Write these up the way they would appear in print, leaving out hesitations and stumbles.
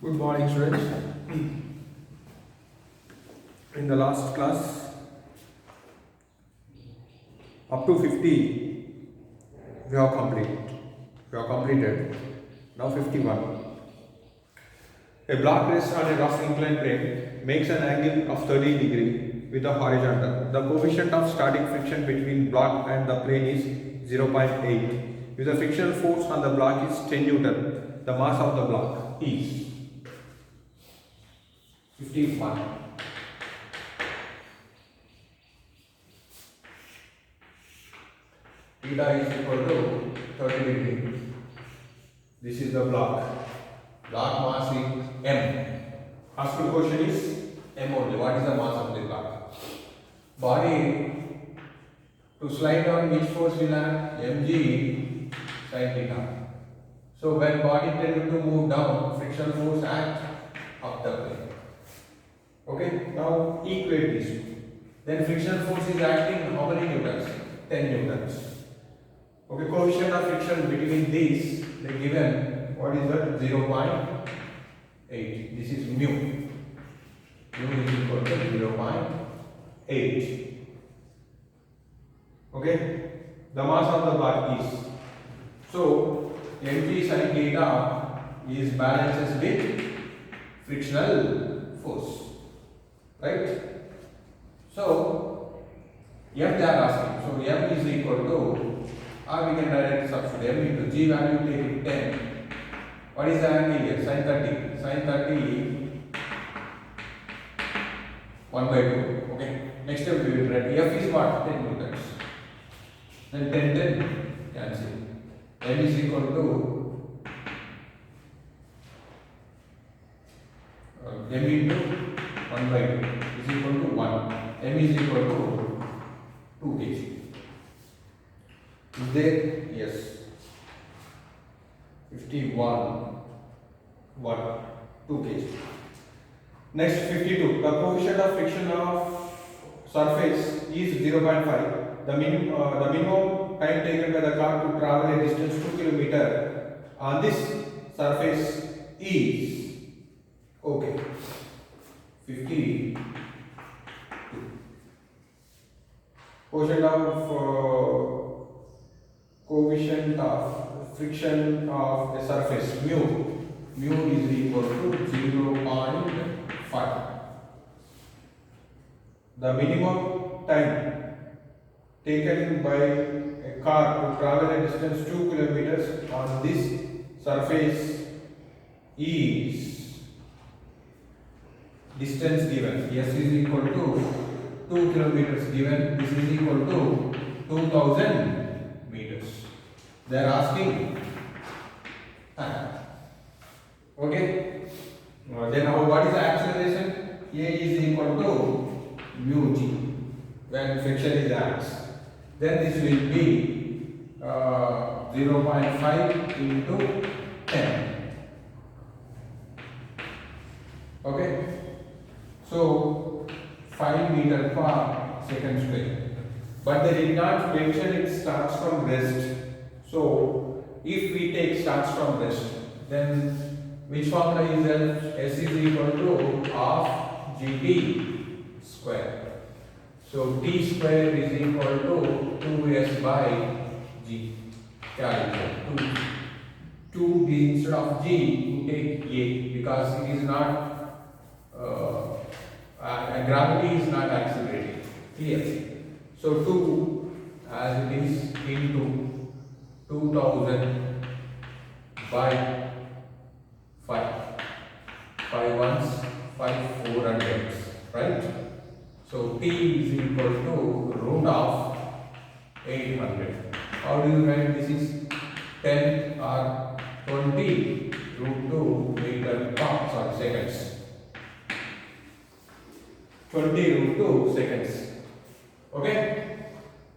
Good morning, students. In the last class, up to 50, we have completed. Now 51. A block rests on a rough inclined plane, makes an angle of 30 degree with a horizontal. The coefficient of starting friction between block and the plane is 0.8. If the frictional force on the block is 10 Newton, the mass of the block is 51. Theta is equal to 30 degree. This is the block. Block mass is M. Asked question is M only. What is the mass of the block? Body to slide down, which force will have? Mg sin theta. So when body tends to move down, frictional force acts up the plane. Okay, now equate these two. Then frictional force is acting how many newtons? 10 newtons. Okay, coefficient of friction between these, they given, what is that? 0.8. This is mu. Mu is equal to 0.8. Okay, the mass of the block is. So, mg sin theta is balances with frictional force. Right? So, M they are asking. So, M is equal to, or we can directly substitute M into G value, take it 10. What is the angle here? Sin 30. Sin 30, 1 by 2. Okay. Next step we will write F is what? 10 newtons. Then 10, cancel. M is equal to M into 1 by 2 is equal to 1. M is equal to 2 kg. Is there? Yes. 51. 1. 2 kg. Next 52. The coefficient of friction of surface is 0.5. The minimum time taken by the car to travel a distance 2 km on this surface is, okay, 50. Coefficient of friction of a surface mu is equal to 0.5. The minimum time taken by a car to travel a distance 2 kilometers on this surface is, distance given, S is equal to 2 kilometers given, this is equal to 2000 meters. They are asking time. Okay. Then what is the acceleration? A is equal to mu g when friction is acts. Then this will be 0.5 into 10. Okay. So 5 meter per second square. But they did not mention it starts from rest. So if we take starts from rest, then which formula is that? S is equal to half gt square. So t square is equal to 2s by g. Calculate 2 instead of g, you take a because it is not gravity is not accelerating. Yes. So 2 as it is into 2000 by 5. 5 ones, 5 400s, right? So t is equal to root of 800. How do you write this is 10 or 20 root 2 meter per seconds. 20 root 2 seconds. Okay?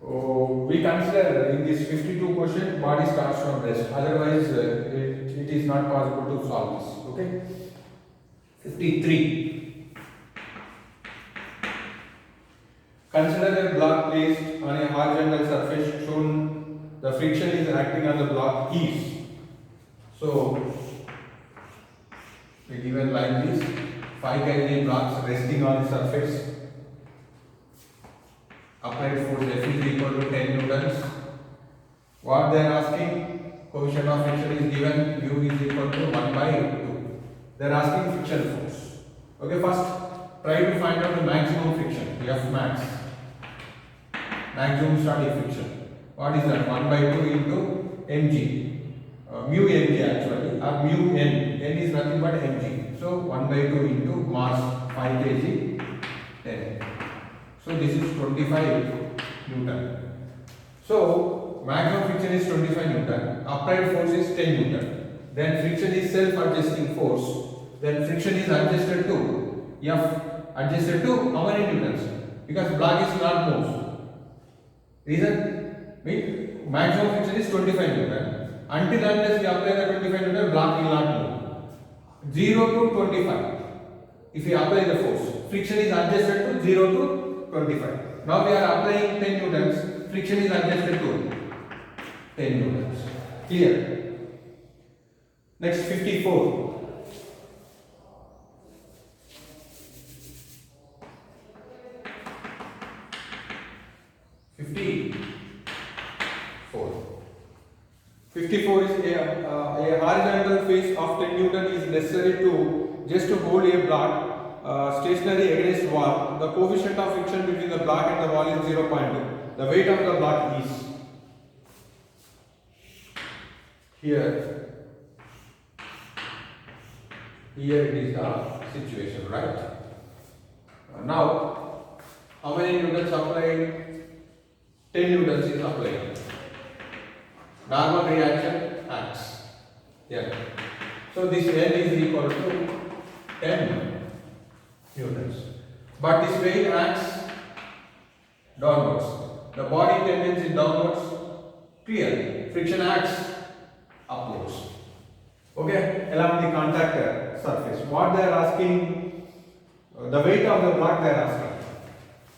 We consider in this 52 question body starts from rest. Otherwise, it is not possible to solve this. Okay? 53. Consider a block placed on a horizontal surface shown the friction is acting on the block is. So We given like this 5 kg blocks resting on the surface. Applied force F is equal to 10 newtons. What they are asking, coefficient of friction is given, mu is equal to 1 by 2. They are asking friction force. Okay, first try to find out the maximum friction, F max. Maximum static friction. What is that? 1 by 2 into mg. Mu mg actually, or mu n. N is nothing but mg. So 1 by 2 into mass 5 kg 10. So this is 25 Newton. So maximum friction is 25 Newton. Applied force is 10 Newton. Then friction is self-adjusting force. Then friction is adjusted to F. Adjusted to how many newtons? Because block is not moved. Reason? Mean maximum friction is 25 Newton. Until unless we apply the 25 Newton, block will not move. 0 to 25. If we apply the force, friction is adjusted to 0 to 25. Now we are applying 10 newtons, friction is adjusted to 10 newtons. Clear? Next 54. Fifty-four is a horizontal phase of 10 Newton is necessary to just to hold a block stationary against wall. The coefficient of friction between the block and the wall is 0.2. The weight of the block is here. Here it is the situation, right? Now, how many newtons applied? 10 newtons is applied. Normal reaction acts. Yeah. So this N is equal to 10 newtons. But this weight acts downwards. The body tendency downwards. Clear. Friction acts upwards. Okay. Along the contact surface. What they are asking, the weight of the block they are asking.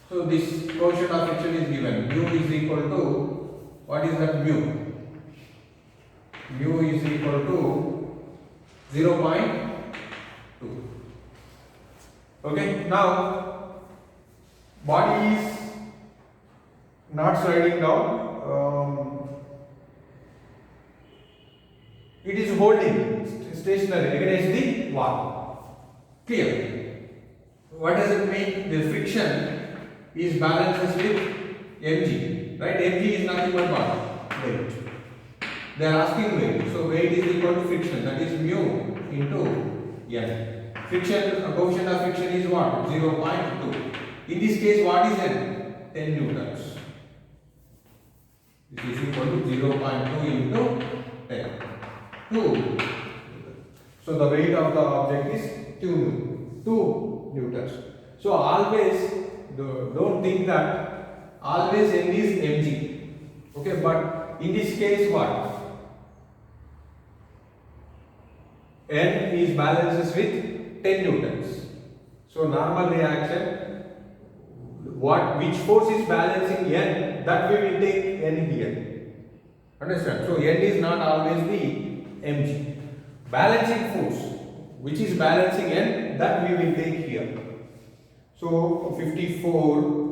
So this coefficient of friction is given. Mu is equal to, what is that mu? Mu is equal to 0.2. Okay, now body is not sliding down. It is holding stationary against the wall. Clear? What does it mean? The friction is balanced with mg. Right? Mg is nothing but what? Weight. They are asking weight. So weight is equal to friction. That is mu into n. Friction, coefficient of friction is what? 0.2. In this case, what is n? 10 newtons. This is equal to 0.2 into 10. 2. So the weight of the object is 2 newtons. So always don't think that always n is mg. Okay, but in this case what? N is balanced with 10 newtons. So normal reaction, which force is balancing N, that we will take N here. Understand? So N is not always the mg. Balancing force, which is balancing N, that we will take here. So 54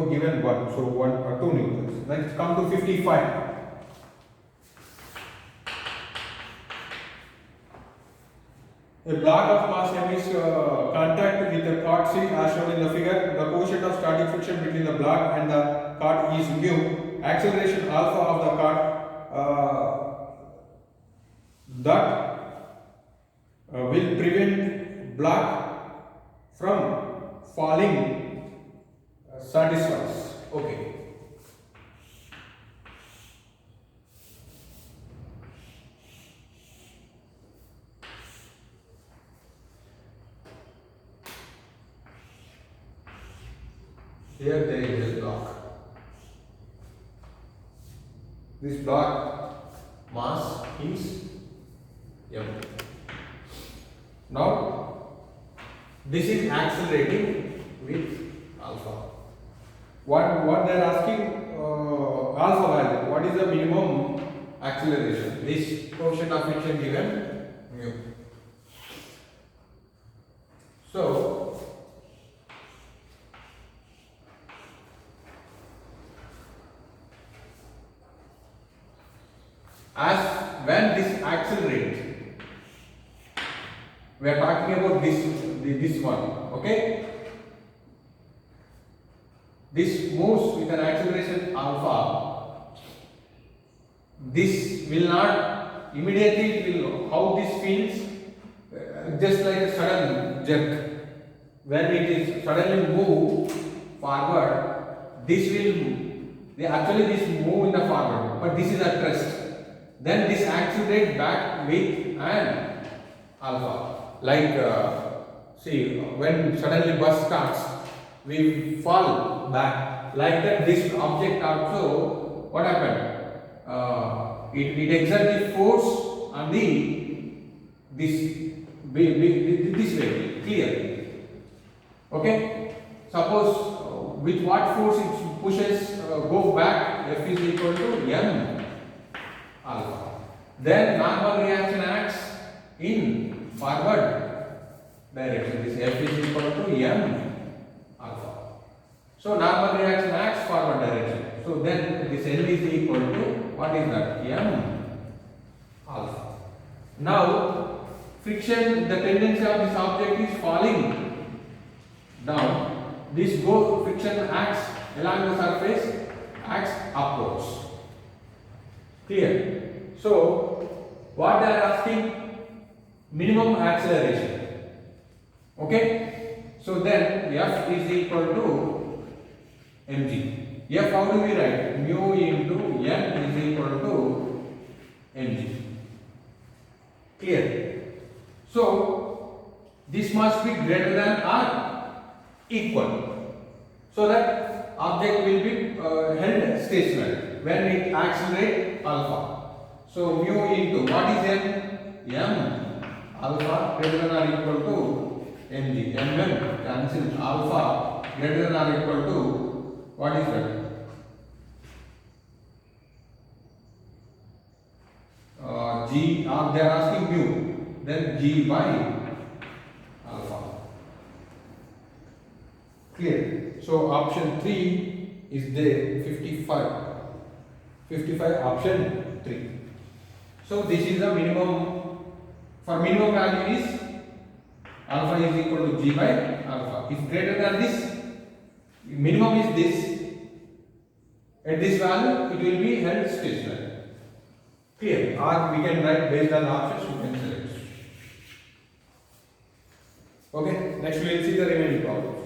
given 1, so 1 or 2 newtons. Next come to 55. A block of mass M is contact with a cart seat as shown in the figure. The coefficient of static friction between the block and the cart is mu. Acceleration alpha of the cart that will prevent block from falling satisfies. Okay. Here there is this block. This block mass is m. Now this is accelerating with alpha. What they are asking alpha value. What is the minimum acceleration? This coefficient of friction given mu. So as when this accelerates, we are talking about this one, okay? This moves with an acceleration alpha. This will not immediately will how this feels, just like a sudden jerk. When it is suddenly move forward, this will actually this move in the forward, but this is at rest. Then this accelerate back with an alpha. Like see, when suddenly bus starts, we fall back. Like that, this object also, what happened? It exerts the force on this way, clear. Okay? Suppose with what force it pushes go back, F is equal to m alpha. Then normal reaction acts in forward direction. This F is equal to m alpha. So normal reaction acts forward direction. So then this N is equal to what is that? M alpha. Now friction, the tendency of this object is falling down. This friction acts along the surface, acts upwards. Clear? So what they are asking? Minimum acceleration. Okay? So then F is equal to mg. F, how do we write? Mu into n is equal to mg. Clear? So this must be greater than or equal, so that object will be held stationary when it accelerates alpha. So mu into what is m? M alpha greater than or equal to mg. Mm cancel, alpha greater than or equal to what is that? G, they are asking mu, then G by alpha. Clear? So option 3 is there, 55. 55 option 3. So this is the minimum. For minimum value is alpha is equal to G by alpha. If greater than this, minimum is this. At this value, it will be held stationary. Clear? Or we can write based on options, you can select. Okay, next we will see the remaining problems.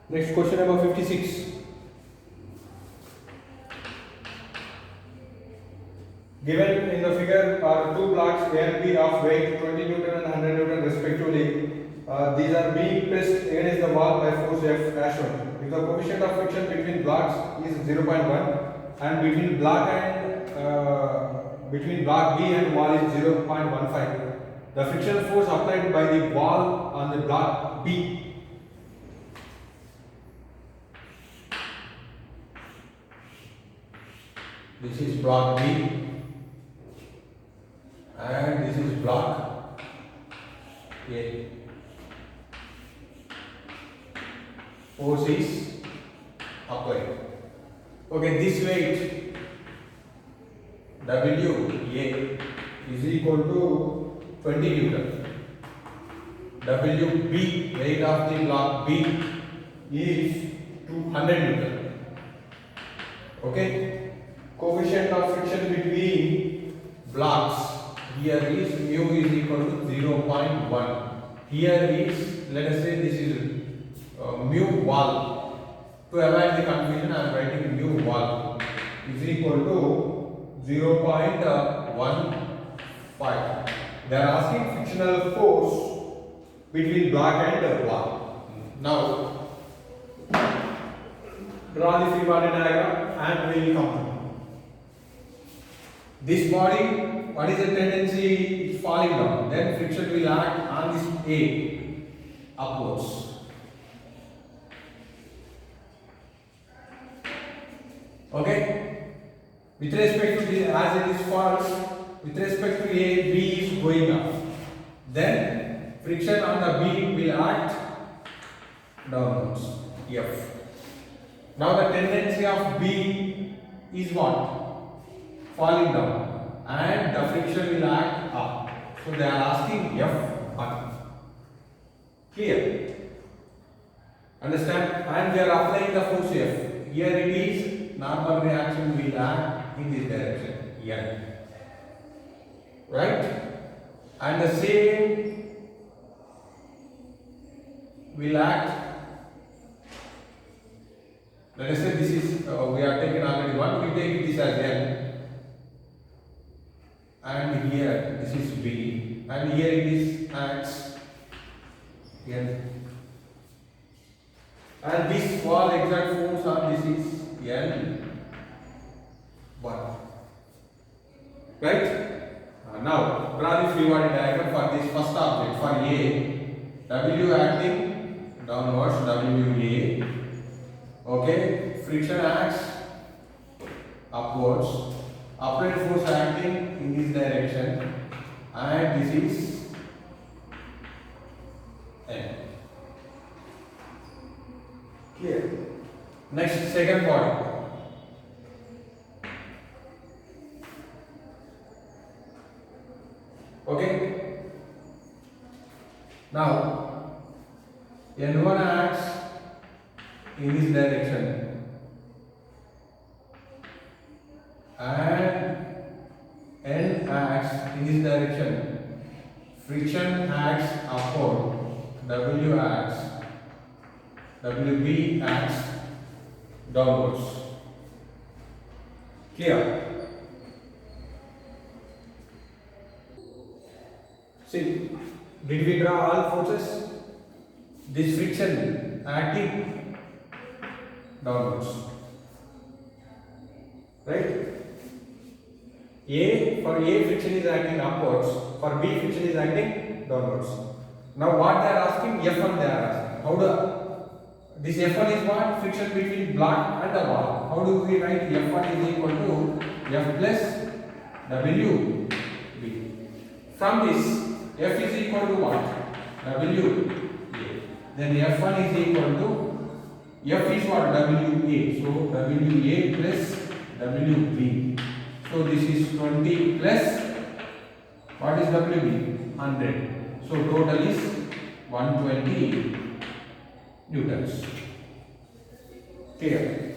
Next question number 56. Given in the figure are two blocks A and B of weight 20 Newton and 100 Newton respectively. These are being pressed against the wall by force F dash 1. If the coefficient of friction between blocks is 0.1 and between block B and wall is 0.15, the frictional force applied by the wall on the block B this is block B and this is block A. Force is applied. Okay, this weight WA is equal to 20 Newton. WB, weight of the block B, is 200 Newton. Okay, coefficient of friction between blocks here is mu is equal to 0.1. Here is, let us say this is mu wall. To avoid the confusion, I am writing mu wall is equal to 0.15. They are asking frictional force between block and wall. Now, draw the free body diagram and we will come. This body, what is the tendency? It's falling down. Then friction will act on this A upwards. Okay, with respect to this, as it is falls with respect to A, B is going up. Then friction on the B will act downwards. F. Now the tendency of B is what? Falling down, and the friction will act up. So they are asking F1. Clear? Understand? And we are applying the force F. Here it is normal reaction will act in this direction. N. Right? And the same will act. Let us say this is we are taken already one. We take this as N, and here this is B, and here it is acts N. And this wall exact force on this is N1. Right? Now draw this free body diagram for this first object. For A, W acting downwards, WA. Okay, friction acts upwards, applied force acting in this direction, and this is N. Clear? Next, second body. Okay. Now, N1 acts in this direction, and N acts in this direction. Friction acts upward, WB acts downwards. Clear? See, did we draw all forces? This friction acting downwards, right? For A friction is acting upwards, for B friction is acting downwards. Now what they are asking? F1 they are asking. How do this F1 is what? Friction between block and the wall. How do we write? F1 is equal to F plus WB. From this, F is equal to what? WA. Then F1 is equal to F is what? WA. So WA plus WB. So this is 20 plus what is WB? 100. So total is 120 newtons. Clear?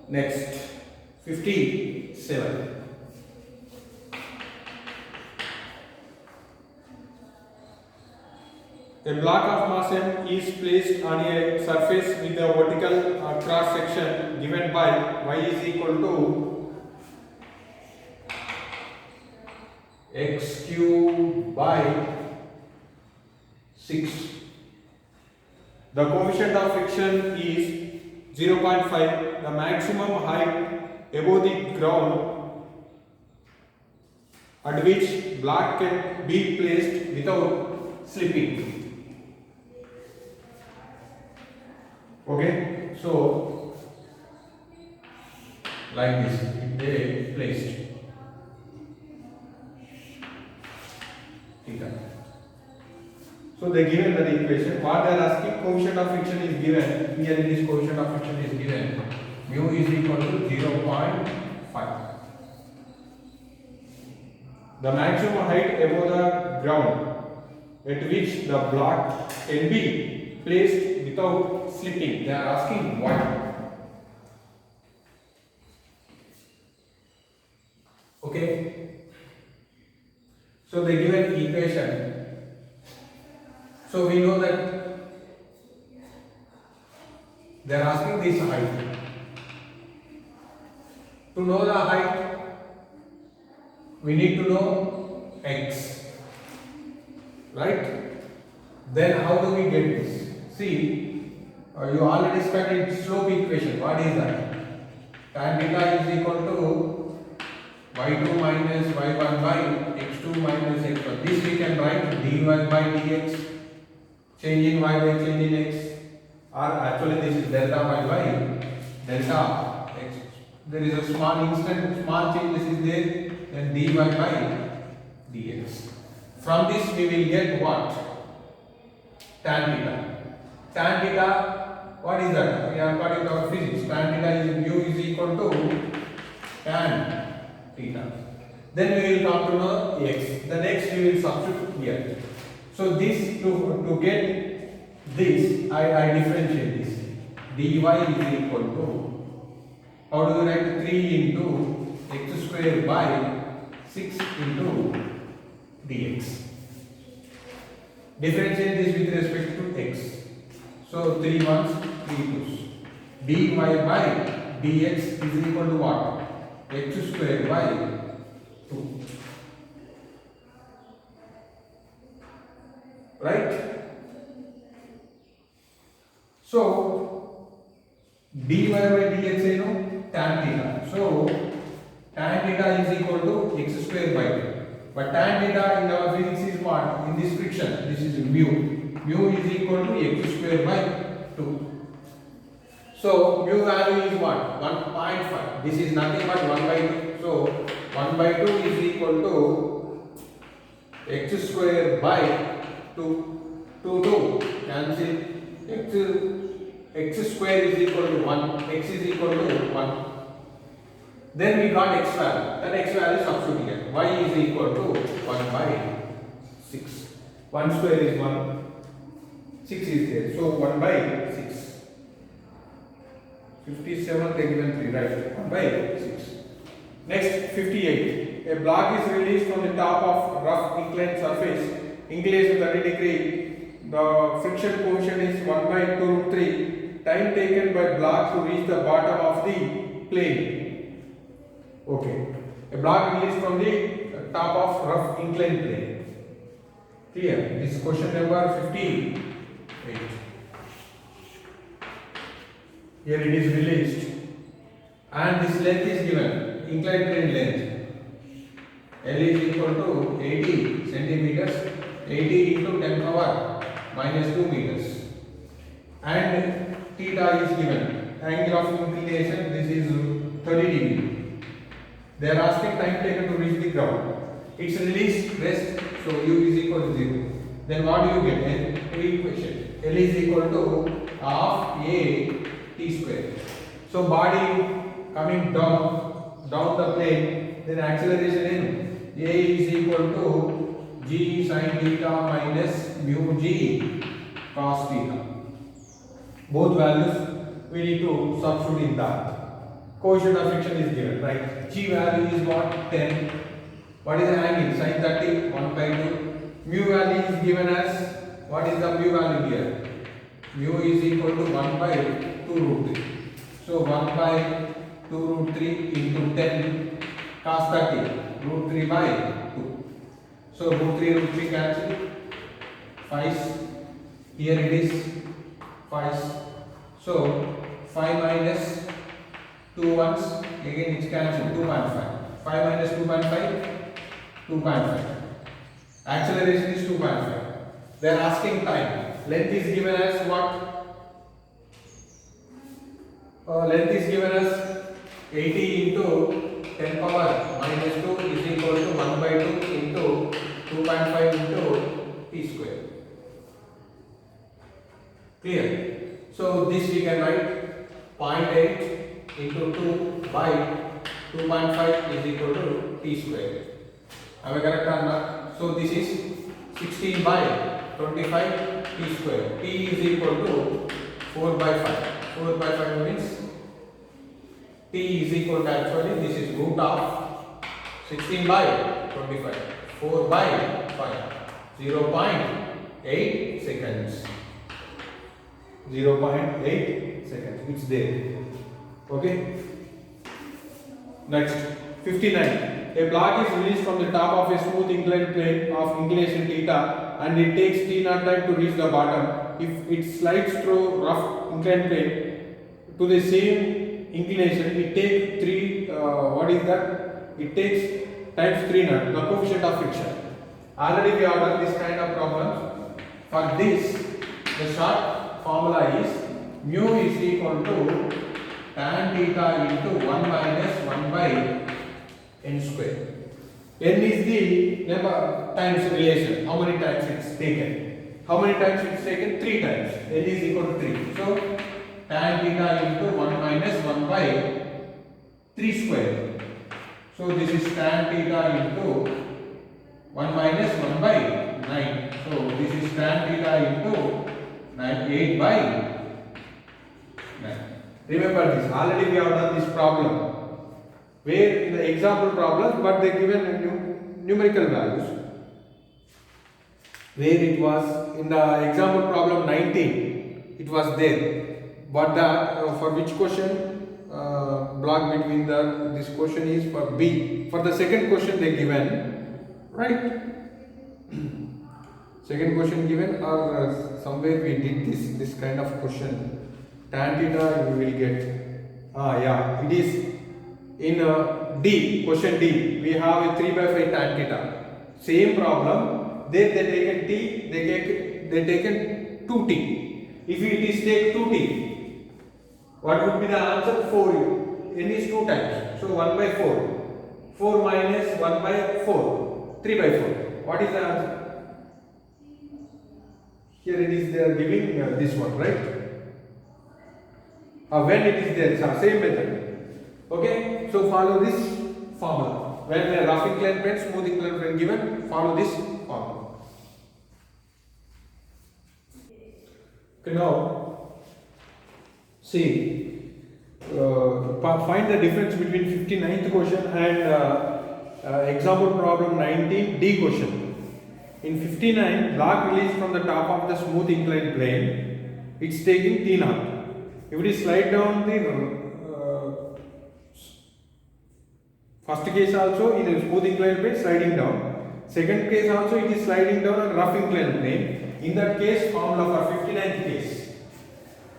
Next, 57. A block of mass m is placed on a surface with a vertical cross section given by y is equal to x cube by 6. The coefficient of friction is 0.5. The maximum height above the ground at which block can be placed without slipping. Okay, so like this, they placed. So they given the equation. What they are asking, coefficient of friction is given. Here this coefficient of friction is given. Mu is equal to 0.5. The maximum height above the ground at which the block can be placed without slipping. They are asking why. Okay. So they give an equation. So we know that they are asking this height. To know the height, we need to know x. Right? Then how do we get this? See, you already studied slope equation. What is that? Tan theta is equal to y2 minus y1 by x2 minus x1. This we can write dy by dx, change in y by change in x, or actually this is delta by delta x. There is a small instant, small change, this is there. then dy by dx. From this we will get what? Tan theta. Tan theta, what is that? We are according to our physics. Tan theta is mu is equal to tan theta. Then we will come to know x. The next we will substitute here. So this to get this, I differentiate this. Dy is equal to, how do you write? 3 into x square by 6 into dx. Differentiate this with respect to x. So 3 ones, 3 twos. Dy by dx is equal to what? X square by 2. Right? So dy by dx is tan theta. So tan theta is equal to x square by 2. But tan theta in our physics is what? In this friction, this is mu. Mu is equal to x square by 2. So mu value is what? 1.5. This is nothing but 1 by 2. So 1 by 2 is equal to x square by 2. 2 cancel. X square is equal to 1. X is equal to 1. Then we got x value. Then x value substitute here. Y is equal to 1 by 6. 1 square is 1. 6 is there. So 1 by 6. 57 taken 3, right? 1 by 6. Next, 58. A block is released from the top of rough inclined surface. Inclination 30 degree. The friction coefficient is 1 by 2 root 3. Time taken by block to reach the bottom of the plane. Okay. A block released from the top of rough inclined plane. Clear? This is question number 58. Here it is released. And this length is given. Inclined plane length. L is equal to 80 centimeters. 80 into 10 power minus 2 meters. And theta is given. Angle of inclination, this is 30 degree. They are asking time taken to reach the ground. It's released, rest, so u is equal to 0. Then what do you get? An equation. L is equal to half a t square. So body coming down the plane, then acceleration in a is equal to g sin theta minus mu g cos theta. Both values we need to substitute in that. Coefficient of friction is given, right? G value is what? 10. What is the angle? Sin 30, 1 by 2. Mu value is given as, what is the mu value here? Mu is equal to 1 by 2 root 3. So 1 by 2 root 3 into 10 cos 30, root 3 by 2. So root 3 cancel. 5. Here it is 5. So 5 minus 2 ones, again it's cancelled, 2.5. 5 minus 2.5, 2.5. Acceleration is 2.5. They are asking time. Length is given as what? Length is given as 80 into 10 power minus 2 is equal to 1 by 2 into 2.5 into t square. Clear? So this we can write 0.8 into 2 by 2.5 is equal to t square. Am I correct or not? So this is 16 by 25 t square. T is equal to 4 by 5. 4 by 5 means t is equal to, actually this is root of 16 by 25. 4 by 5. 0.8 seconds. 0.8 seconds. It's there. Okay. Next, 59. A block is released from the top of a smooth inclined plane of inclination theta, and it takes t naught time to reach the bottom. If it slides through rough inclined plane to the same inclination, it takes 3. What is that? It takes times 3 naught, the coefficient of friction. Already we have done this kind of problems. For this, the short formula is mu is equal to tan theta into 1 minus 1 by n square. N is the number times relation. How many times it's taken? How many times it's taken? 3 times. N is equal to 3. So tan theta into 1 minus 1 by 3 square. So this is tan theta into 1 minus 1 by 9. So this is tan theta into 8 by 9. Remember this. Already we have done this problem. Where in the example problems, but they given numerical values. Where it was in the example problem 19, it was there. But that for which question block between this question is for B. For the second question they given, right? Second question given or somewhere we did this kind of question. Tan theta we will get. Yeah, it is. In D, question D, we have a 3 by 5 tan theta. Same problem. There they taken T, they taken 2T. If it is take 2T, what would be the answer? 4. N is 2 times. So 1 by 4. 4 minus 1 by 4. 3 by 4. What is the answer? Here it is they are giving this one, right? When it is there, same method. Okay, so follow this formula. When the rough inclined plane, smooth inclined plane given, follow this formula. Okay, now see, find the difference between 59th question and example problem 19 D question. In 59, block released from the top of the smooth inclined plane, it's taking T naught. If we slide down the first case also in a smooth inclined plane sliding down. Second case also it is sliding down on rough inclined plane. In that case, formula for 59th case.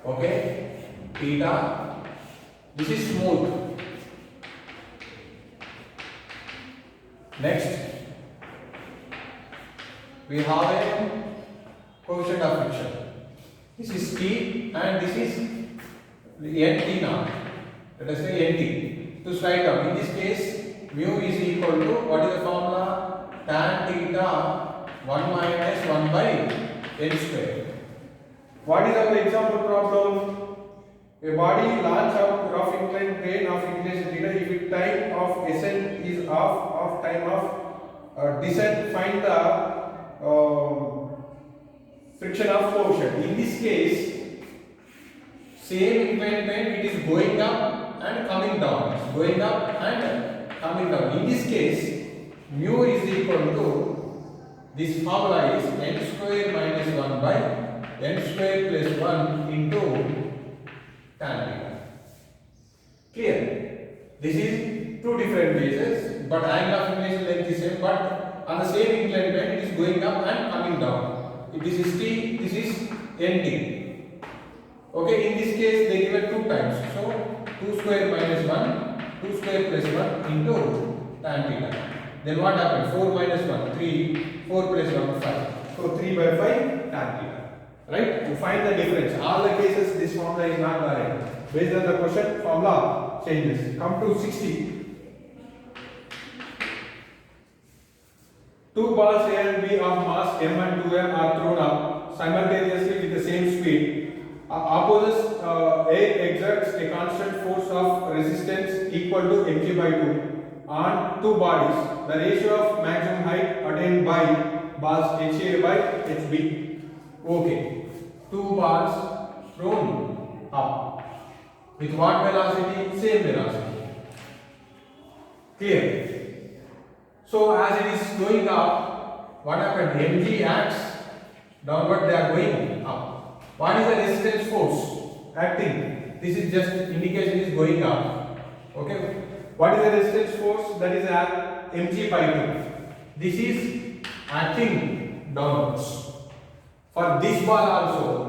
Okay, theta. This is smooth. Next, we have a coefficient of friction. This is T and this is Nt now. Let us say Nt. To slide down. In this case, mu is equal to what is the formula? Tan theta 1 minus 1 by n square. What is our example problem? A body launch of rough inclined plane of inclination theta. If its time of ascent is of time of descent, find the friction of coefficient. In this case, same inclined plane, it is going up and coming down. It's going up and coming down. In this case, mu is equal to, this formula is n square minus 1 by n square plus 1 into tan theta. Clear? This is two different cases, but angle of inclination length is same, but on the same inclined plane it is going up and coming down. If this is T, this is Nt. Okay, in this case they give it 2 times. So 2 square minus 1, 2 square plus 1 into tan theta. Then what happened? 4 minus 1, 3, 4 plus 1, 5. So 3 by 5 tan theta. Right? To find the difference. All the cases this formula is not valid. Based on the question, formula changes. Come to 60. Two balls A and B of mass m and 2m are thrown up simultaneously with the same speed. Opposites A exerts a constant force of resistance equal to mg by 2 on two bodies. The ratio of maximum height attained by balls HA by HB. Okay, two balls thrown up with what velocity? Same velocity. Clear? So as it is going up, what happened? mg acts downward, they are going up. What is the resistance force acting? This is just indication is going up. Okay. What is the resistance force? That is at mg by 2. This is acting downwards. For this ball also,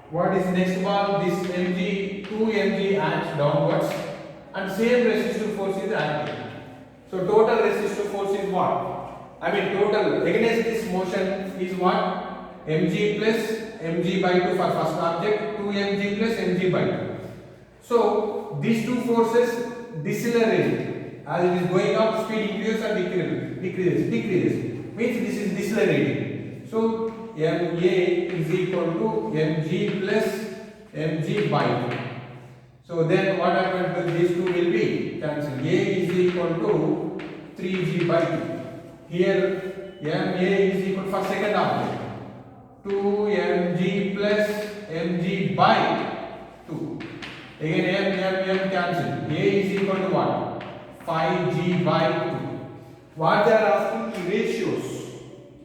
what is next ball? This mg, 2 mg acts downwards and same resistive force is acting. So total resistive force is what? I mean total against this motion is what? mg plus mg by 2 for first object, 2 mg plus mg by 2. So these two forces decelerate as it is going up, speed increases and decreases. Means this is decelerating. So MA is equal to mg plus mg by 2. So then what happens? These two will be cancelled. A is equal to 3g by 2. Here MA is equal for second object 2mg plus mg by 2. Again m cancel. A is equal to what? 5g by 2. What they are asking is ratios.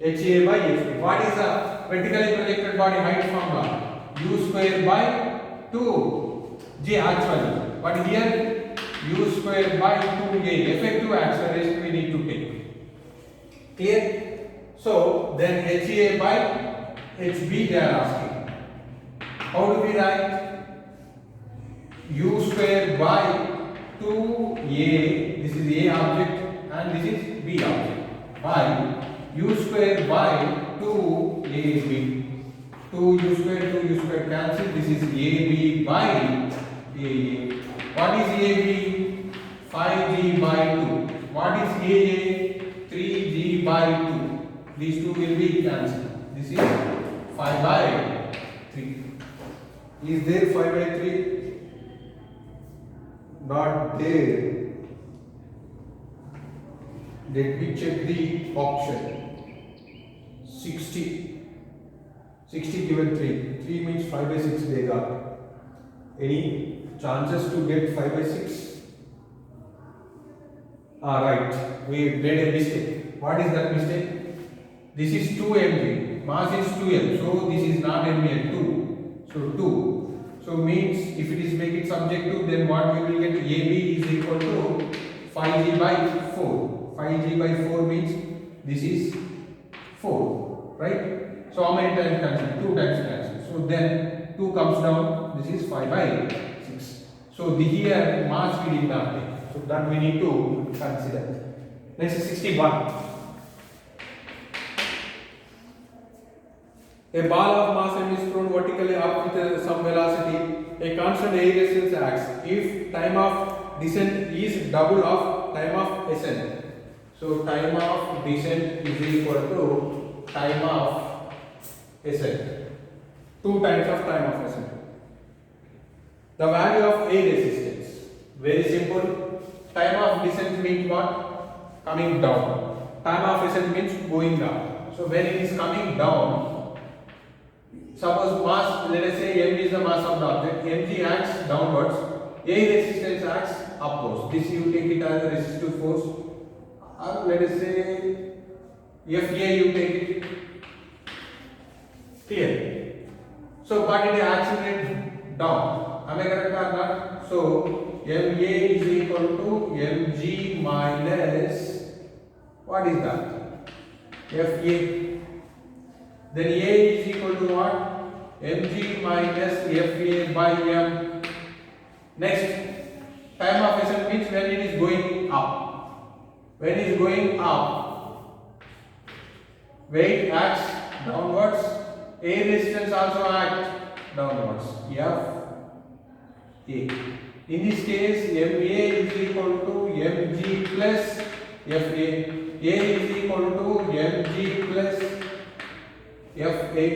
HA by HB. What is the vertically projected body height formula? U square by 2G actually. But here U square by 2A. Effective acceleration we need to take. Clear? So then HA by HB they are asking. How do we write? U square by 2A. This is A object and this is B object. By U square by 2AB. 2U square cancel. This is AB by AA. What is AB? 5G by 2. What is AA? 3G by 2. These two will be cancelled. This is 5 by 3. Is there 5 by 3? Not there. Let me check the option. 60 given 3. 3 means 5 by 6 they got. Any chances to get 5 by 6? Right. We made a mistake. What is that mistake? This is 2 mg. Mass is 2m. So this is not mg, 2. So 2. So means if it is make it subjective, then what we will get? AB is equal to 5g by 4. 5g by 4 means this is 4, right? So how many times cancel? 2 times cancel. So then 2 comes down. This is 5 by 6. So the here mass we did not take. So that we need to consider. Next is 61. A ball of mass m is thrown vertically up with some velocity. A constant air resistance acts if time of descent is double of time of ascent. So time of descent is equal to time of ascent. 2 times of time of ascent. The value of air resistance. Very simple. Time of descent means what? Coming down. Time of ascent means going up. So when it is coming down, suppose mass, let us say m is the mass of the object, mg acts downwards, air resistance acts upwards. This you take it as a resistive force. Or let us say FA you take it. Clear? So but it accelerates down. Am I correct or not? So MA is equal to mg minus, what is that? FA. Then A is equal to what? mg minus FA by m. Next, time of ascent means when it is going up. When it is going up, weight acts downwards, air resistance also acts downwards. F A. In this case, MA is equal to mg plus FA. A is equal to mg plus FA.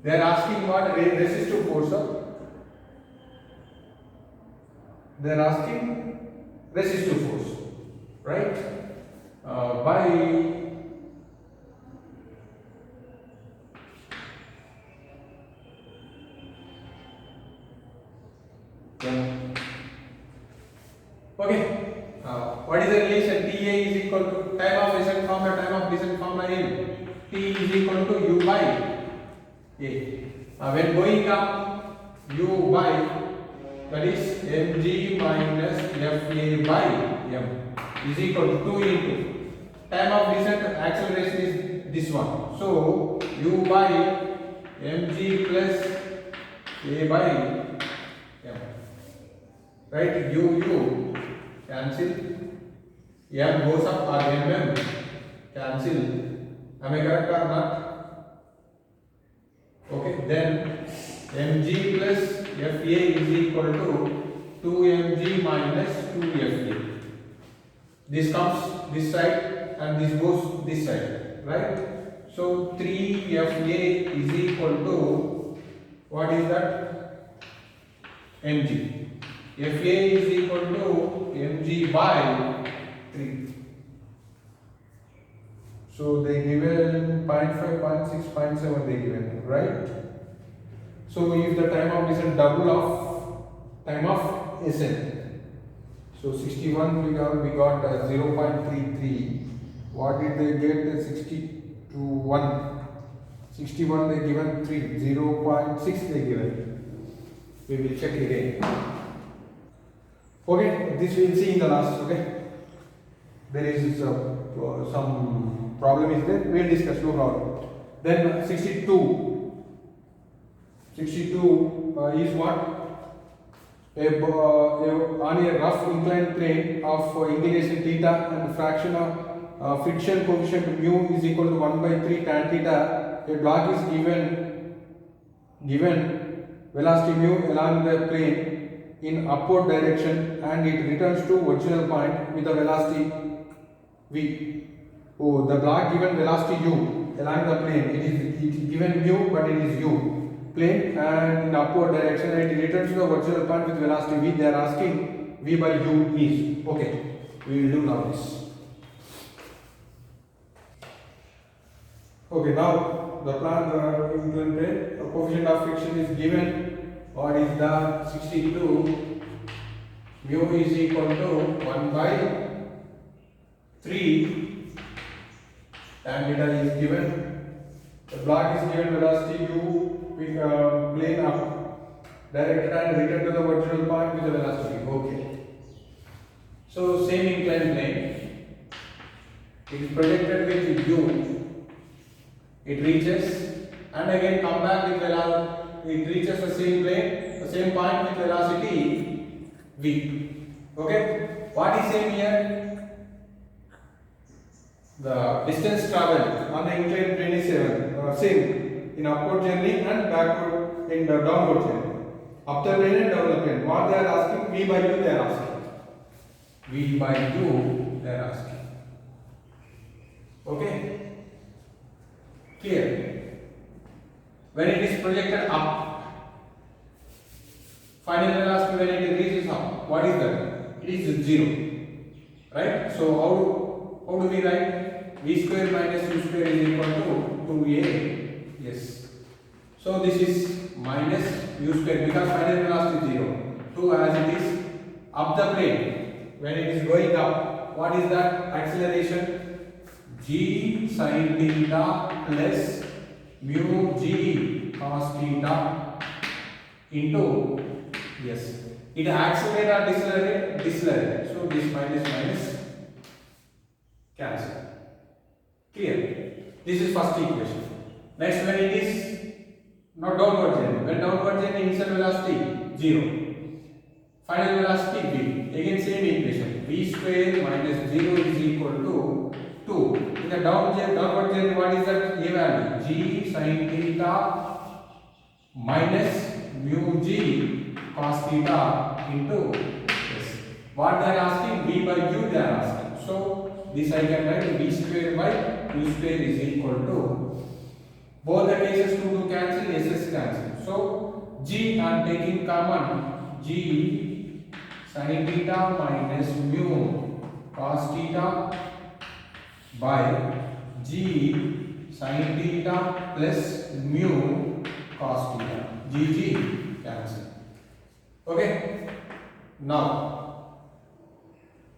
They are asking what? Resistive force. They are asking resistive force, right? By okay. What is the relation? TA is equal to time of ascent formula, time of descent formula in T is equal to U by A. When going up, U by, that is mg minus FA by m is equal to 2 into time of descent acceleration is this one. So U by mg plus A by m. Right? U cancel. M goes up or mm cancel. Am I correct or not? Okay. Then mg plus FA is equal to 2mg minus 2FA. This comes this side and this goes this side, right? So 3FA is equal to, what is that? mg. FA is equal to mg by 3. So they given 0.5, 0.6, 0.7 they given, right? So if the time of descent double of time of ascent. So 61 we got 0.33. What did they get? 61. 61 they given 3. 0.6 they given. We will check again. Okay, this we will see in the last. Okay, there is some problem is there. We will discuss. No problem. Then 62. 62 is what? On a rough inclined plane of inclination theta and fraction of friction coefficient mu is equal to 1 by 3 tan theta, a block is given velocity mu along the plane in upward direction and it returns to original point with the velocity v. Oh, the block given velocity u along the plane, it is given mu but it is u plane and in upward direction and it returns to the original point with velocity v. They are asking v by u is. Okay, we will do now this. Okay, now the coefficient of friction is given. What is the 62? Mu is equal to 1 by 3 tan theta is given. The block is given velocity u with plane up directed and return to the original point with the velocity. Okay. So same inclined plane. It is projected with u. It reaches and again come back with velocity. It reaches the same plane, the same point with velocity v. Okay. What is same here? The distance traveled on the inclined plane is same in upward journey and backward in the downward journey. Up the plane and down the plane. What they are asking? V by u they are asking. V by u they are asking. Okay? Clear? When it is projected up, final velocity when it reaches up, what is that? It is 0. Right? So how do we write? V square minus u square is equal to 2a. Yes. So this is minus u square because final velocity is 0. 2 as it is up the plane. When it is going up, what is that acceleration? G sin theta plus mu g cos theta into, yes, it accelerate or decelerate? Decelerate. So this minus cancel. Clear? This is first equation. Next, when it is not downward journey, when downward journey initial velocity 0, final velocity v. Again same equation, v square minus 0 is equal to 2. In the downward journey, what is that a value? G sin theta minus mu g cos theta into, yes. What they are asking? V by u they are asking. So this I can write v square by u square is equal to, both the cases 2 cancel, SS cancel. So g I am taking common, g sin theta minus mu cos theta by g sin theta plus mu cos theta. G cancel. Okay. Now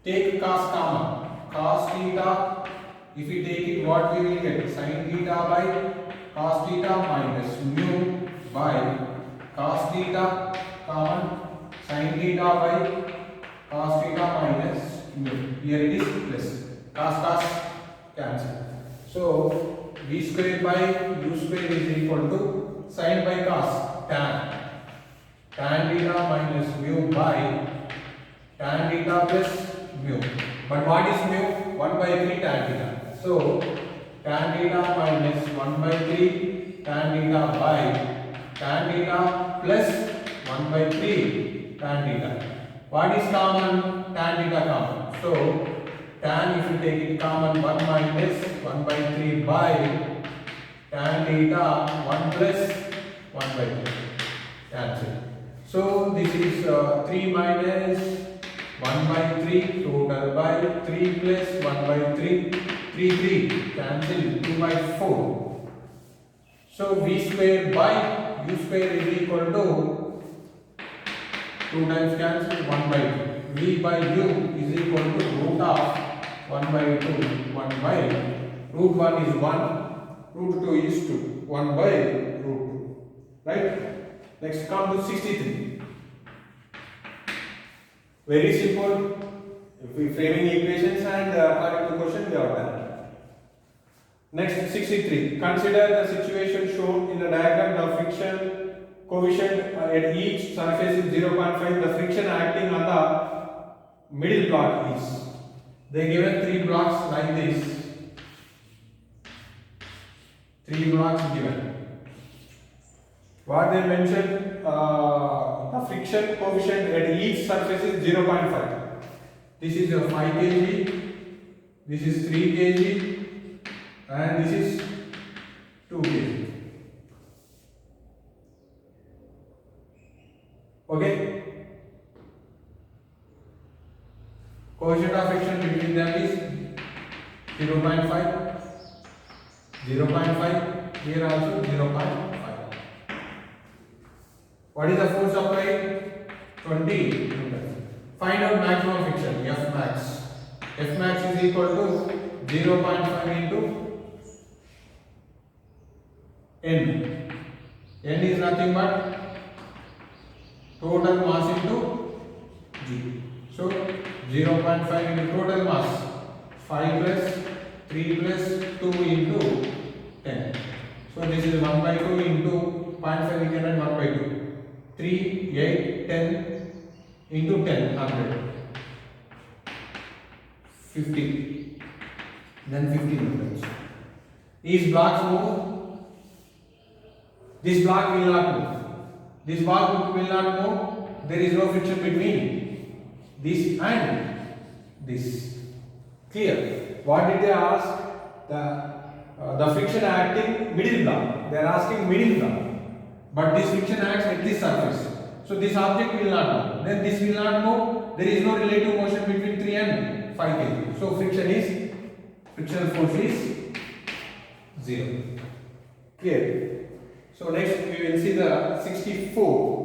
take cos common. Cos theta, if we take it, what we will get? Sin theta by cos theta minus mu by cos theta common sin theta by cos theta minus mu. Here it is plus. Cos cancel. So v square by u square is equal to sin by cos tan theta minus mu by tan theta plus mu. But what is mu? 1 by 3 tan theta. So tan theta minus 1 by 3 tan theta by tan theta plus 1 by 3 tan theta. What is common? Tan theta common. So tan, if you take it common, 1 minus 1 by 3 by tan theta 1 plus 1 by 3. Cancel. So this is 3 minus 1 by 3 total by 3 plus 1 by 3, 3 cancel, 2 by 4. So v square by u square is equal to 2 times cancel 1 by 2. V by u is equal to root of 1 by 2, 1 by root 1 is 1, root 2 is 2, 1 by root 2. Right? Next come to 63. Very simple. If we framing equations and according to question we have done. Next 63. Consider the situation shown in the diagram. The friction coefficient at each surface is 0.5. The friction acting on the middle block is. They given 3 blocks like this. 3 blocks given. What they mentioned, the friction coefficient at each surface is 0.5. This is a 5 kg, this is 3 kg, and this is 2 kg. Okay? Coefficient of friction between them is 0.5, 0.5, here also 0.5. What is the force applied? 20 Newton. Find out maximum friction, F max. F max is equal to 0.5 into N. N is nothing but total mass into G. So 0.5 into total mass, 5 plus 3 plus 2 into 10. So this is 1 by 2 into 0.5, we can write 1 by 2. 3, 8, 10 into 10, 100. 50. Then 50 newtons. These blocks move. This block will not move. This block will not move. There is no friction between this and this. Clear? What did they ask? The friction acting middle block. They are asking middle block. But this friction acts at this surface. So this object will not move. Then this will not move. There is no relative motion between 3 and 5 kg. So frictional force is 0. Clear? So next we will see the 64.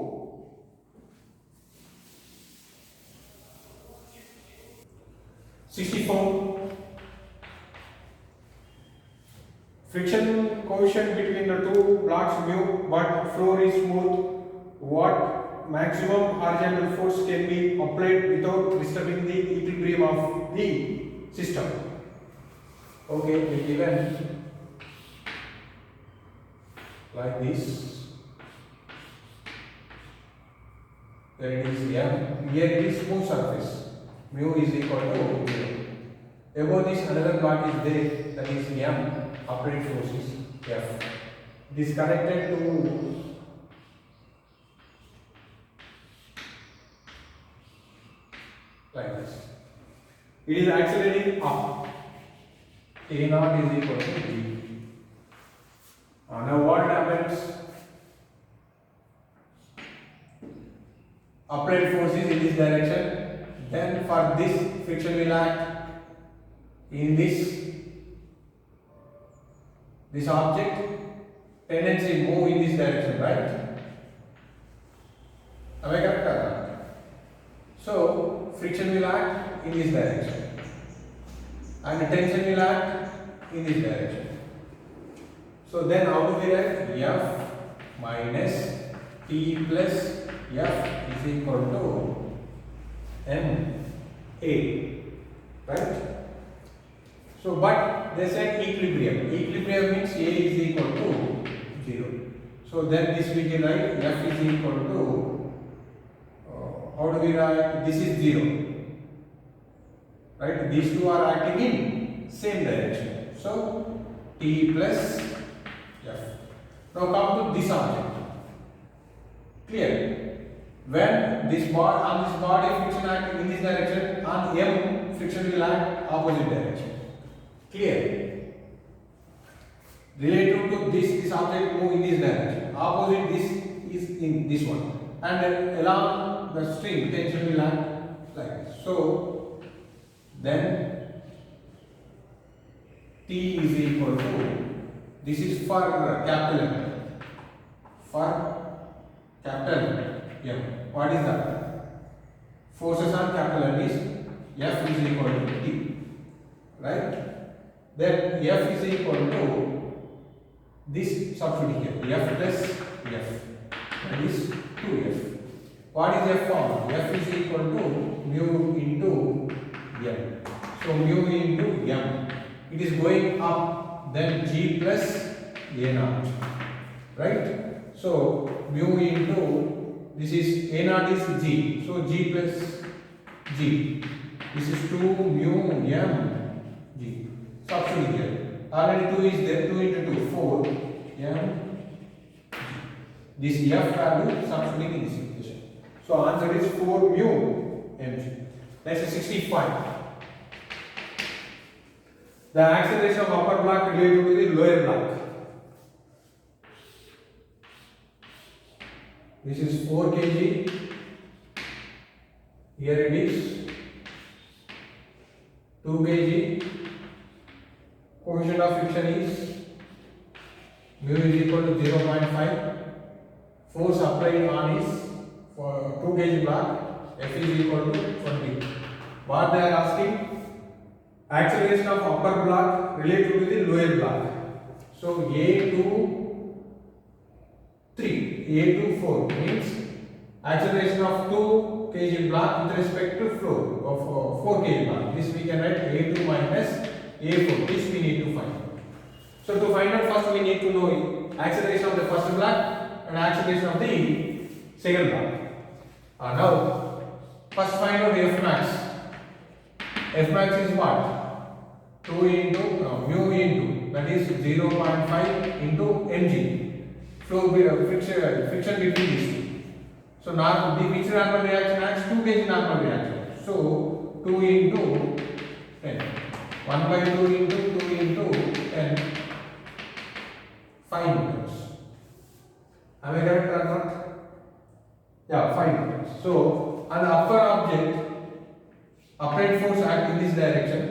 Friction coefficient between the two blocks mu, but floor is smooth. What maximum horizontal force can be applied without disturbing the equilibrium of the system? Okay, we given like this. There it is M. Here it is smooth surface. Mu is equal to 0. Above this another block is there, that is M. Applied force is F. It is connected to like this. It is accelerating up. A naught is equal to B. Now what happens? Applied force is in this direction. Then for this friction will act in this object tendency move in this direction, right? Am I correct or not? So friction will act in this direction and tension will act in this direction. So then how do we write? F minus T plus F is equal to MA, right? So but they said equilibrium. Equilibrium means A is equal to 0. So then this we can write F is equal to, how do we write? This is 0. Right? These two are acting in same direction. So T plus F. Now come to this object. Clear? When this body on this body friction acting in this direction, on M friction will act opposite direction. Clear? Related to this object move in this direction. Opposite this is in this one. And along the string, tension will act like this. So, then T is equal to, this is for capital M. For capital M. What is that? Forces on capital M is F is equal to T. Right? Then F is equal to this substitute here. F plus F. That is 2F. What is F form? F is equal to mu into M. So mu into M. It is going up, then G plus A naught. Right? So mu into, this is A naught is G. So G plus G. This is 2 mu M G. Substitute here. Already 2 is there. 2 into 2, 4 M. This F value substituting in this equation. So answer is 4 mu mg. Next is 65. The acceleration of upper block related to the lower block. This is 4 kg. Here it is 2 kg. Coefficient of friction is mu is equal to 0.5. Force applied on is for 2 kg block, F is equal to 20. What they are asking? Acceleration of upper block related to the lower block. So A to 3, A to 4 means acceleration of 2 kg block with respect to flow of 4 kg block. This we can write A2 minus A4. This we need to find. So to find out, first we need to know acceleration of the first block and acceleration of the second block. Now, first find out F max. F max is what? 2 into mu into, that is 0.5 into mg. Flow friction between these two. So now which normal reaction acts? 2 kg normal reaction. So 2 into 10. 1 by 2 into 2 into 10. 5 meters. Am I correct or not? Yeah, 5 meters. So, on the upper object, upright force act in this direction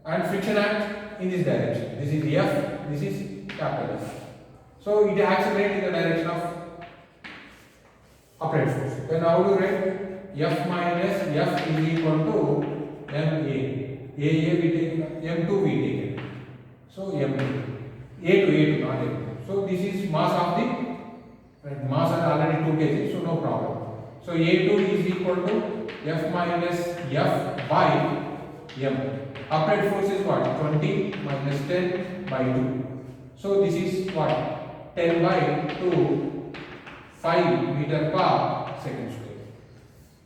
and friction act in this direction. This is F, this is capital F. So, it accelerates in the direction of upright force. Then how do you write? F minus F is equal to MA. AA we take, M2 we take. So, M2. A2, not A2. So, this is mass of the mass are already 2 kg, so no problem. So A2 is equal to F minus F by M. Upright force is what? 20 minus 10 by 2. So this is what? 10 by 2, 5 meter per second square.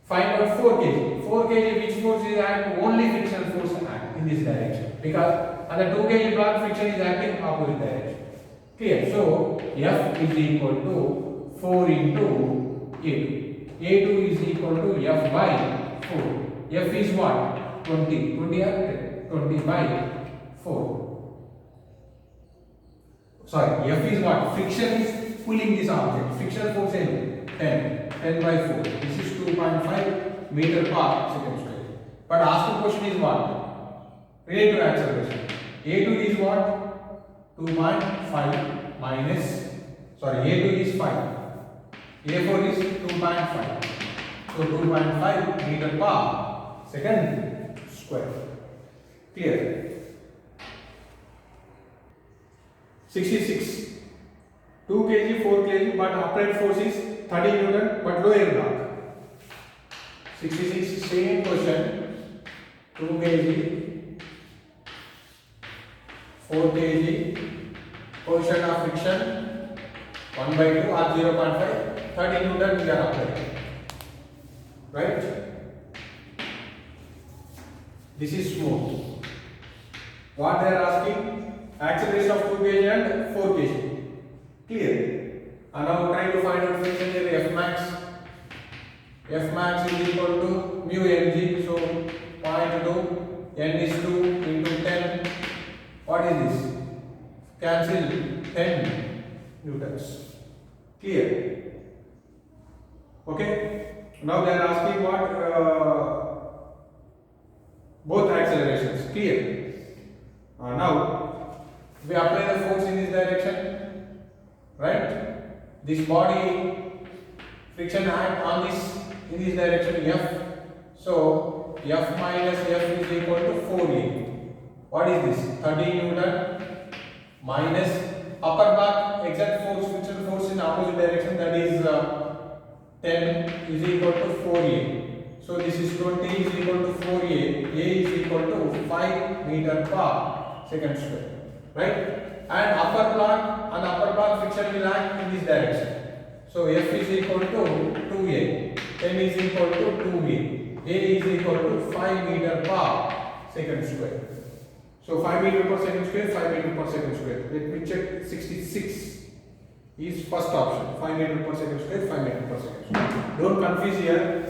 Find out 4 kg. 4 kg which force is acting? Only frictional force act in this direction. Because on the 2 kg block friction is acting opposite direction. Clear? So F is equal to 4 into A2. A2 is equal to F by 4. F is what? 20. 20 or 10? 20 by 4. Sorry, F is what? Friction is pulling this object. Friction force is 10. 10 by 4. This is 2.5 meter per second square. But asked question is what? Relative acceleration. A2 is what? 2.5 minus, sorry, A2 is 5. A4 is 2.5. So 2.5 meter per second square. Clear? 66. 2 kg, 4 kg, but upright force is 30 Newton, but lower block. 66, same question. 2 kg, 4 kg, coefficient of friction 1 by 2 or 0.5. 30 Newton we are applying. Right? This is smooth. What they are asking? Acceleration of 2 kg and 4 kg. Clear? And now trying to find out friction here F max. F max is equal to mu mg. So 0.2 n is 2 into 10. What is this? Cancel 10 newtons. Clear? Okay. Now they are asking what both accelerations. Clear? Now we apply the force in this direction, right? This body friction act on this in this direction F. So F minus F is equal to 4A. What is this? 30 Newton minus upper back exact force, friction force in opposite direction, that is 10 is equal to 4A. So this is 20 is equal to 4A. A is equal to 5 meter per second square. Right? And upper block friction will act in this direction. So F is equal to 2A. 10 is equal to 2A. A is equal to 5 meter per second square. So 5 meter per second square, 5 meter per second square. Let me check. 66 is first option. 5 meter per second square, 5 meter per second square. Don't confuse here.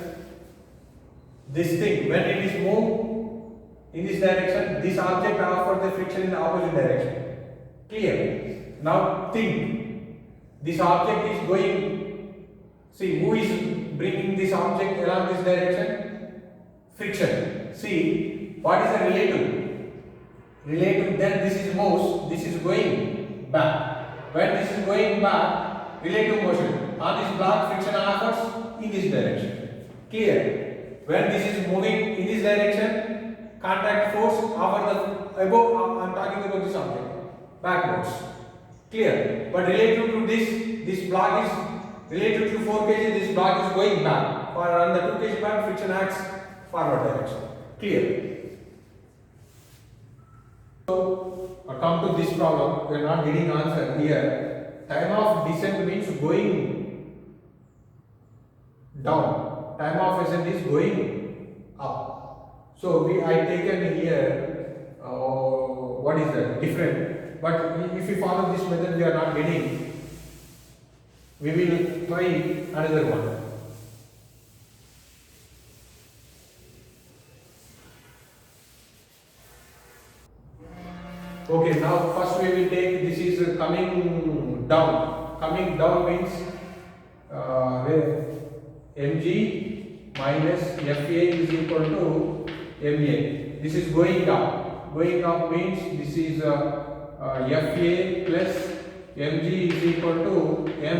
This thing, when it is moved in this direction, this object offers the friction in the opposite direction. Clear? Now think, this object is going, see who is bringing this object along this direction? Friction. See, what is the relative? Relative, then this is moves, this is going back. When this is going back, relative motion on this block, friction offers in this direction. Clear? When this is moving in this direction, contact force over the above, I am talking about this object, backwards. Clear? But relative to this block is relative to 4 kg, this block is going back. For on the 2 kg back, friction acts forward direction. Clear? So come to this problem, we are not getting answer here. Time of descent means going down. Time of ascent is going up. So I taken here what is that? Different. But if we follow this method, we are not getting. We will try another one. Okay, now first we will take, this is coming down. Coming down means mg minus Fa is equal to Ma. This is going up. Going up means this is Fa plus mg is equal to Ma.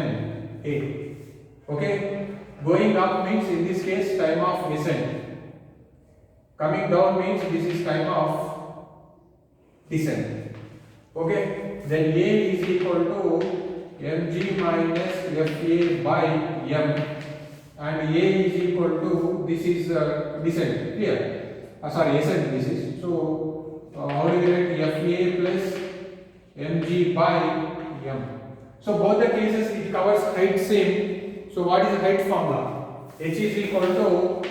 Okay? Going up means in this case time of ascent. Coming down means this is time of descent. Okay? Then A is equal to mg minus Fa by m. And A is equal to, this is descent. Clear? Sorry, ascent this is. So, how do we write? Fa plus mg by m. So, both the cases it covers height same. So, what is the height formula? H is equal to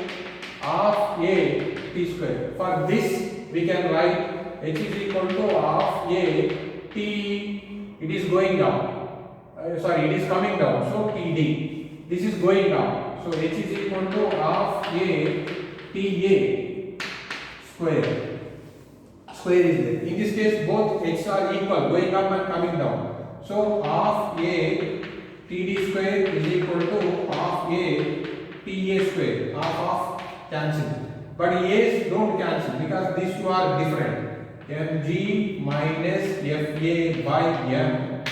half A t square. For this, we can write H is equal to half A t, it is going down. Sorry, it is coming down. So, Td. This is going down. So H is equal to half A Ta square. Square is there. In this case, both H are equal, going up and coming down. So half A Td square is equal to half A Ta square. Half cancel. But A's don't cancel because these two are different. Mg minus Fa by m.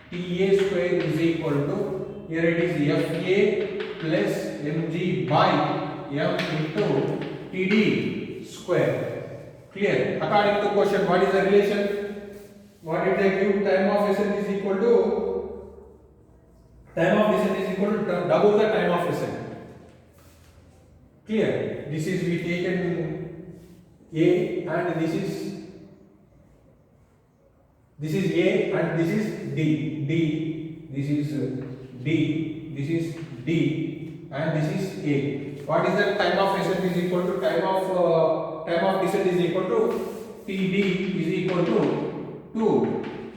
Ta square is equal to, here it is Fa plus mg by m into Td square. Clear? According to question, what is the relation? What did they give? Time of ascent is equal to, time of descent is equal to double the time of ascent. Clear? This is we taken A and this is A and this is D. This is D. This is D and this is A. What is the time of ascent is equal to time of descent is equal to Td is equal to 2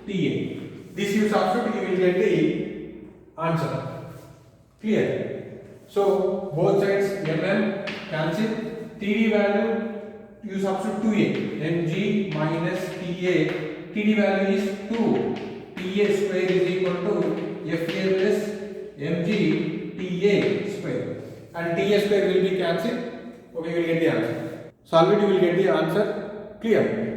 Ta. This you substitute, you will get the answer. Clear? So both sides mm cancel. Td value you substitute 2a, mg minus ta, td value is 2, ta square is equal to fa plus mg ta square, and ta square will be cancelled. Okay, you will get the answer. Solve it, you will get the answer. Clear?